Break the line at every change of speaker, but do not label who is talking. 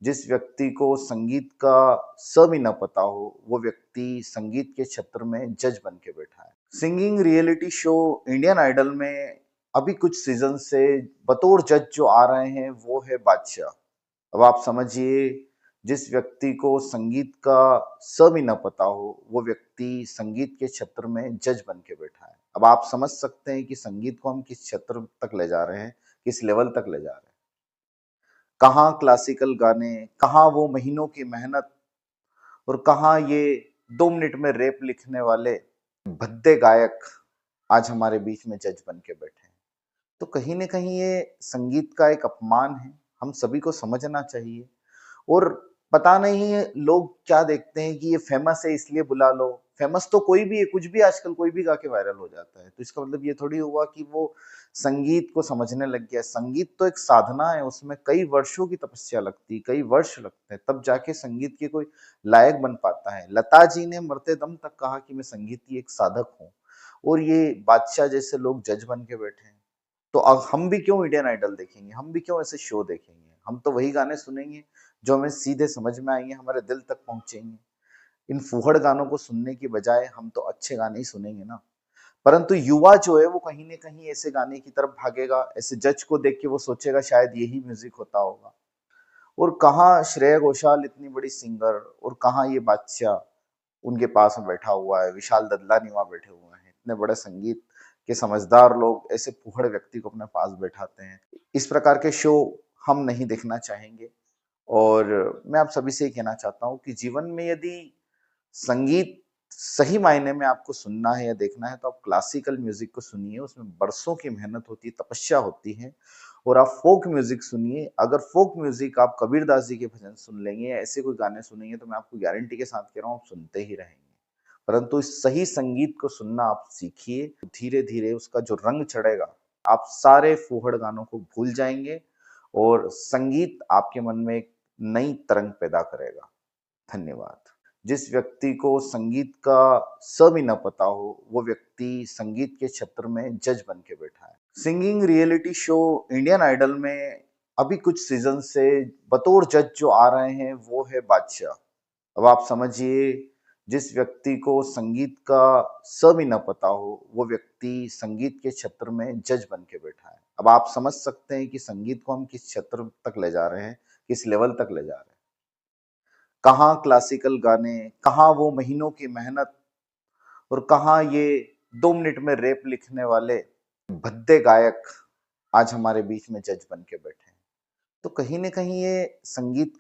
जिस व्यक्ति को संगीत का स भी न पता हो, वो व्यक्ति संगीत के क्षेत्र में जज बन के बैठा है। Singing reality show Indian Idol में अभी कुछ सीजन से बतौर जज जो आ रहे हैं, वो है बादशाह। अब आप समझिए, जिस व्यक्ति को संगीत का स भी न पता हो, वो व्यक्ति संगीत के क्षेत्र में जज बन के बैठा है। अब आप समझ सकते हैं कि संगीत को हम किस क्षेत्र तक ले जा रहे हैं, किस लेवल तक ले जा रहे हैं। कहाँ क्लासिकल गाने, कहाँ वो महीनों की मेहनत और कहाँ ये 2 मिनट में रैप लिखने वाले भद्दे गायक आज हमारे बीच में जज बन के बैठे हैं। तो कहीं न कहीं ये संगीत का एक अपमान है, हम सभी को समझना चाहिए। और पता नहीं है लोग क्या देखते हैं कि ये फेमस है इसलिए बुला लो। फेमस तो कोई भी है, कुछ भी आजकल कोई भी गा के वायरल हो जाता है। तो इसका मतलब ये थोड़ी हुआ कि वो संगीत को समझने लग गया। संगीत तो एक साधना है, उसमें कई वर्षों की तपस्या लगती है, कई वर्ष लगते हैं, तब जाके संगीत के कोई लायक बन पाता है। लता जी ने मरते दम तक कहा कि मैं संगीत की एक साधक हूँ, और ये बादशाह जैसे लोग जज बन के बैठे हैं। तो अब हम भी क्यों इंडियन आइडल देखेंगे, हम भी क्यों ऐसे शो देखेंगे? हम तो वही गाने सुनेंगे जो हमें सीधे समझ में आएंगे, हमारे दिल तक पहुंचेंगे। इन फूहड़ गानों को सुनने की बजाय हम तो अच्छे गाने ही सुनेंगे ना। परंतु युवा जो है वो कहीं न कहीं ऐसे गाने की तरफ भागेगा, ऐसे जज को देख के वो सोचेगा शायद यही म्यूजिक होता होगा। और कहाँ श्रेया घोषाल इतनी बड़ी सिंगर, और कहाँ ये बादशाह उनके पास में बैठा हुआ है, विशाल ददलानी वहां बैठे हुए हैं। इतने बड़े संगीत के समझदार लोग ऐसे फूहड़ व्यक्ति को अपने पास बैठाते हैं। इस प्रकार के शो हम नहीं देखना चाहेंगे। और मैं आप सभी से ये कहना चाहता हूँ कि जीवन में यदि संगीत सही मायने में आपको सुनना है या देखना है, तो आप क्लासिकल म्यूजिक को सुनिए। उसमें बरसों की मेहनत होती है, तपस्या होती है। और आप फोक म्यूजिक सुनिए। अगर फोक म्यूजिक आप कबीरदास जी के भजन सुन लेंगे या ऐसे कोई गाने सुनेंगे, तो मैं आपको गारंटी के साथ कह रहा हूँ आप सुनते ही रहेंगे। परंतु इस सही संगीत को सुनना आप सीखिए। धीरे धीरे उसका जो रंग चढ़ेगा, आप सारे फूहड़ गानों को भूल जाएंगे, और संगीत आपके मन में एक नई तरंग पैदा करेगा। धन्यवाद। जिस व्यक्ति को संगीत का स भी न पता हो, वो व्यक्ति संगीत के क्षेत्र में जज बन के बैठा है। Singing reality show Indian Idol में अभी कुछ सीजन से बतौर जज जो आ रहे हैं, वो है बादशाह। अब आप समझिए, जिस व्यक्ति को संगीत का स भी न पता हो, वो व्यक्ति संगीत के क्षेत्र में जज बन के बैठा है। अब आप समझ सकते हैं कि संगीत को हम किस क्षेत्र तक ले जा रहे हैं, किस लेवल तक ले जा रहे हैं। कहाँ क्लासिकल गाने, कहाँ वो महीनों की मेहनत और कहाँ ये 2 मिनट में रैप लिखने वाले भद्दे गायक आज हमारे बीच में जज बन के बैठे हैं। तो कहीं न कहीं ये संगीत